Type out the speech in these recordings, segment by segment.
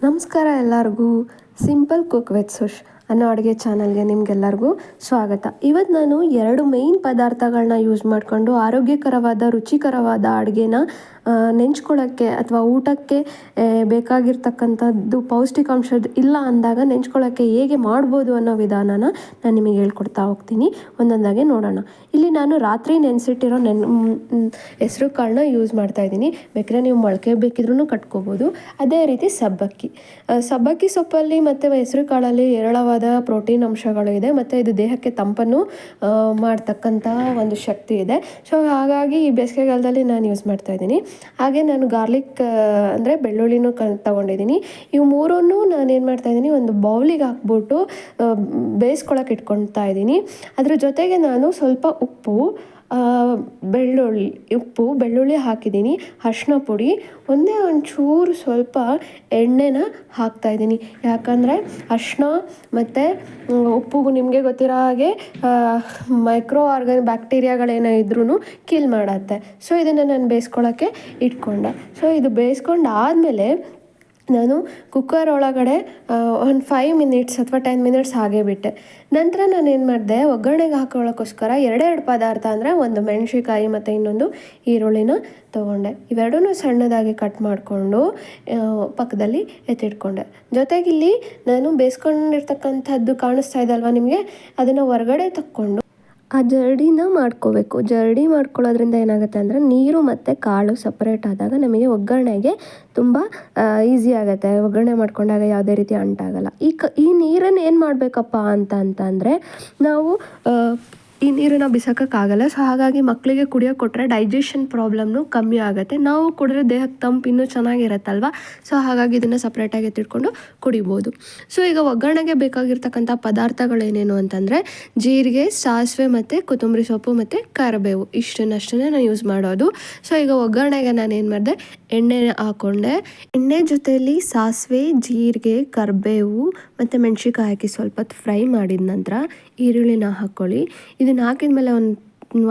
ನಮಸ್ಕಾರ ಎಲ್ಲರಿಗೂ. Simple cook with Sush ಅನ್ನೋ ಅಡುಗೆ ಚಾನಲ್ಗೆ ನಿಮಗೆಲ್ಲರಿಗೂ ಸ್ವಾಗತ. ಇವತ್ತು ನಾನು 2 ಮೇಯ್ನ್ ಪದಾರ್ಥಗಳನ್ನ ಯೂಸ್ ಮಾಡಿಕೊಂಡು ಆರೋಗ್ಯಕರವಾದ ರುಚಿಕರವಾದ ಅಡುಗೆನ ನೆಂಚ್ಕೊಳ್ಳೋಕ್ಕೆ ಅಥವಾ ಊಟಕ್ಕೆ ಬೇಕಾಗಿರ್ತಕ್ಕಂಥದ್ದು ಪೌಷ್ಟಿಕಾಂಶದ ಇಲ್ಲ ಅಂದಾಗ ನೆಂಚ್ಕೊಳ್ಳೋಕ್ಕೆ ಹೇಗೆ ಮಾಡ್ಬೋದು ಅನ್ನೋ ವಿಧಾನನ ನಾನು ನಿಮಗೆ ಹೇಳ್ಕೊಡ್ತಾ ಹೋಗ್ತೀನಿ. ಒಂದೊಂದಾಗೆ ನೋಡೋಣ. ಇಲ್ಲಿ ನಾನು ರಾತ್ರಿ ನೆನೆಸಿಟ್ಟಿರೋ ಹೆಸರು ಕಾಳನ್ನ ಯೂಸ್ ಮಾಡ್ತಾಯಿದ್ದೀನಿ. ಬೇಕಾದ್ರೆ ನೀವು ಮೊಳಕೆ ಬೇಕಿದ್ರೂ ಕಟ್ಕೋಬೋದು. ಅದೇ ರೀತಿ ಸಬ್ಬಕ್ಕಿ ಸೊಪ್ಪಲ್ಲಿ ಮತ್ತು ಹೆಸರು ಕಾಳಲ್ಲಿ ಹೇರಳವಾದ ಪ್ರೋಟೀನ್ ಅಂಶಗಳು ಇದೆ ಮತ್ತು ಇದು ದೇಹಕ್ಕೆ ತಂಪನ್ನು ಮಾಡ್ತಕ್ಕಂಥ ಒಂದು ಶಕ್ತಿ ಇದೆ. ಸೊ ಹಾಗಾಗಿ ಈ ಬೇಸಿಗೆಗಾಲದಲ್ಲಿ ನಾನು ಯೂಸ್ ಮಾಡ್ತಾಯಿದ್ದೀನಿ. ಹಾಗೆ ನಾನು ಗಾರ್ಲಿಕ್ ಅಂದರೆ ಬೆಳ್ಳುಳ್ಳಿನೂ ತಗೊಂಡಿದ್ದೀನಿ. ಇವು ಮೂರನ್ನು ನಾನೇನು ಮಾಡ್ತಾಯಿದ್ದೀನಿ, ಒಂದು ಬೌಲಿಗೆ ಹಾಕ್ಬಿಟ್ಟು ಬೇಯಿಸ್ಕೊಳಕ್ಕೆ ಇಟ್ಕೊಳ್ತಾ ಇದ್ದೀನಿ. ಅದ್ರ ಜೊತೆಗೆ ನಾನು ಸ್ವಲ್ಪ ಬೆಳ್ಳುಳ್ಳಿ ಹಾಕಿದ್ದೀನಿ, ಅರಿಶಿನ ಪುಡಿ, ಒಂಚೂರು ಸ್ವಲ್ಪ ಎಣ್ಣೆನ ಹಾಕ್ತಾಯಿದ್ದೀನಿ. ಯಾಕಂದರೆ ಅರಿಶಿನ ಮತ್ತು ಉಪ್ಪು ನಿಮಗೆ ಗೊತ್ತಿರೋ ಹಾಗೆ ಮೈಕ್ರೋ ಬ್ಯಾಕ್ಟೀರಿಯಾಗಳೇನೋ ಇದ್ರೂ ಕಿಲ್ ಮಾಡುತ್ತೆ. ಸೊ ಇದನ್ನು ನಾನು ಬೇಯಿಸ್ಕೊಳ್ಳೋಕ್ಕೆ ಇಟ್ಕೊಂಡೆ. ಸೊ ಇದು ಬೇಯಿಸ್ಕೊಂಡು ಆದಮೇಲೆ ನಾನು ಕುಕ್ಕರ್ ಒಳಗಡೆ ಒಂದು 5 ಮಿನಿಟ್ಸ್ ಅಥವಾ 10 ಮಿನಿಟ್ಸ್ ಹಾಗೆ ಬಿಟ್ಟೆ. ನಂತರ ನಾನೇನು ಮಾಡಿದೆ, ಒಗ್ಗರಣೆಗೆ ಹಾಕೊಳ್ಳೋಕ್ಕೋಸ್ಕರ 2 ಪದಾರ್ಥ ಅಂದರೆ ಒಂದು ಮೆಣಸಿನ್ಕಾಯಿ ಮತ್ತು ಇನ್ನೊಂದು ಈರುಳ್ಳಿನ ತೊಗೊಂಡೆ. ಇವೆರಡೂ ಸಣ್ಣದಾಗಿ ಕಟ್ ಮಾಡಿಕೊಂಡು ಪಕ್ಕದಲ್ಲಿ ಎತ್ತಿಟ್ಕೊಂಡೆ. ಜೊತೆಗಿಲ್ಲಿ ನಾನು ಬೇಯಿಸ್ಕೊಂಡಿರ್ತಕ್ಕಂಥದ್ದು ಕಾಣಿಸ್ತಾ ಇದೆ ಅಲ್ವಾ ನಿಮಗೆ, ಅದನ್ನು ಹೊರಗಡೆ ತಕ್ಕೊಂಡು ಆ ಜರಡಿನ ಮಾಡ್ಕೋಬೇಕು. ಜರಡಿ ಮಾಡ್ಕೊಳ್ಳೋದ್ರಿಂದ ಏನಾಗುತ್ತೆ ಅಂದರೆ ನೀರು ಮತ್ತು ಕಾಳು ಸಪ್ರೇಟ್ ಆದಾಗ ನಮಗೆ ಒಗ್ಗರಣೆಗೆ ತುಂಬ ಈಸಿ ಆಗುತ್ತೆ. ಒಗ್ಗರಣೆ ಮಾಡ್ಕೊಂಡಾಗ ಯಾವುದೇ ರೀತಿ ಅಂಟಾಗಲ್ಲ. ಈ ನೀರನ್ನು ಏನು ಮಾಡಬೇಕಪ್ಪ ಅಂತಂದರೆ, ನಾವು ಈ ನೀರನ್ನು ಬಿಸಾಕೋಕ್ಕಾಗಲ್ಲ. ಸೊ ಹಾಗಾಗಿ ಮಕ್ಕಳಿಗೆ ಕುಡಿಯೋಕೆ ಕೊಟ್ಟರೆ ಡೈಜೆಷನ್ ಪ್ರಾಬ್ಲಮ್ನು ಕಮ್ಮಿ ಆಗುತ್ತೆ. ನಾವು ಕುಡಿದ್ರೆ ದೇಹಕ್ಕೆ ತಂಪು ಇನ್ನೂ ಚೆನ್ನಾಗಿರುತ್ತಲ್ವ. ಸೊ ಹಾಗಾಗಿ ಇದನ್ನು ಸಪ್ರೇಟಾಗಿ ಎತ್ತಿಟ್ಕೊಂಡು ಕುಡಿಬೋದು. ಸೊ ಈಗ ಒಗ್ಗರಣೆಗೆ ಬೇಕಾಗಿರ್ತಕ್ಕಂಥ ಪದಾರ್ಥಗಳೇನೇನು ಅಂತಂದರೆ, ಜೀರಿಗೆ, ಸಾಸಿವೆ ಮತ್ತು ಕೊತ್ತಂಬರಿ ಸೊಪ್ಪು ಮತ್ತು ಕರಿಬೇವು, ಇಷ್ಟನ್ನಷ್ಟೇ ನಾನು ಯೂಸ್ ಮಾಡೋದು. ಸೊ ಈಗ ಒಗ್ಗರಣೆಗೆ ನಾನು ಏನು ಮಾಡಿದೆ, ಎಣ್ಣೆ ಹಾಕ್ಕೊಂಡೆ. ಎಣ್ಣೆ ಜೊತೆಯಲ್ಲಿ ಸಾಸಿವೆ, ಜೀರಿಗೆ, ಕರಿಬೇವು ಮತ್ತು ಮೆಣಸಿನ್ಕಾಯಿ ಹಾಕಿ ಸ್ವಲ್ಪ ಹೊತ್ತು ಫ್ರೈ ಮಾಡಿದ ನಂತರ ಈರುಳ್ಳಿನ ಹಾಕ್ಕೊಳ್ಳಿ. ಇದನ್ನು ಹಾಕಿದ ಮೇಲೆ ಒಂದು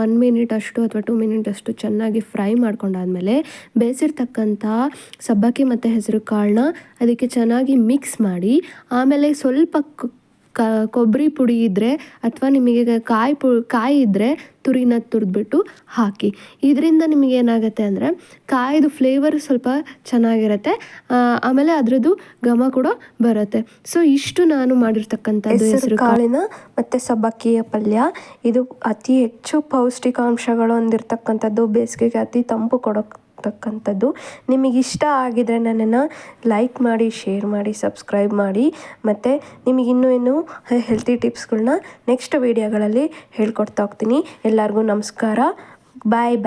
1 ಮಿನಿಟ್ ಅಷ್ಟು ಅಥವಾ 2 ಮಿನಿಟ್ ಅಷ್ಟು ಚೆನ್ನಾಗಿ ಫ್ರೈ ಮಾಡ್ಕೊಂಡಾದ್ಮೇಲೆ ಬೇಯಿಸಿರ್ತಕ್ಕಂಥ ಸಬ್ಬಕ್ಕಿ ಮತ್ತು ಹೆಸರು ಕಾಳನ್ನ ಅದಕ್ಕೆ ಚೆನ್ನಾಗಿ ಮಿಕ್ಸ್ ಮಾಡಿ, ಆಮೇಲೆ ಸ್ವಲ್ಪ ಕೊಬ್ಬರಿ ಪುಡಿ ಇದ್ದರೆ ಅಥವಾ ನಿಮಗೆ ಕಾಯಿ ಇದ್ದರೆ ತುರಿನ ತುರಿದ್ಬಿಟ್ಟು ಹಾಕಿ. ಇದರಿಂದ ನಿಮಗೆ ಏನಾಗುತ್ತೆ ಅಂದರೆ ಕಾಯಿದು ಫ್ಲೇವರ್ ಸ್ವಲ್ಪ ಚೆನ್ನಾಗಿರುತ್ತೆ, ಆಮೇಲೆ ಅದರದ್ದು ಘಮ ಕೂಡ ಬರುತ್ತೆ. ಸೊ ಇಷ್ಟು ನಾನು ಮಾಡಿರ್ತಕ್ಕಂಥದ್ದು ಹೆಸರು ಕಾಳಿನ ಮತ್ತು ಸಬ್ಬಕ್ಕಿಯ ಪಲ್ಯ. ಇದು ಅತಿ ಹೆಚ್ಚು ಪೌಷ್ಟಿಕಾಂಶಗಳು ಹೊಂದಿರತಕ್ಕಂಥದ್ದು, ಬೇಸಿಗೆಗೆ ಅತಿ ತಂಪು ಕೊಡತಕ್ಕಂಥದ್ದು. ನಿಮಗಿಷ್ಟ ಆಗಿದರೆ ನನ್ನನ್ನು ಲೈಕ್ ಮಾಡಿ, ಶೇರ್ ಮಾಡಿ, ಸಬ್ಸ್ಕ್ರೈಬ್ ಮಾಡಿ. ಮತ್ತು ನಿಮಗೆ ಇನ್ನೂ ಹೆಲ್ತಿ ಟಿಪ್ಸ್ಗಳನ್ನ ನೆಕ್ಸ್ಟ್ ವೀಡಿಯೋಗಳಲ್ಲಿ ಹೇಳ್ಕೊಡ್ತಾ ಹೋಗ್ತೀನಿ. ಎಲ್ಲರಿಗೂ ನಮಸ್ಕಾರ. ಬಾಯ್.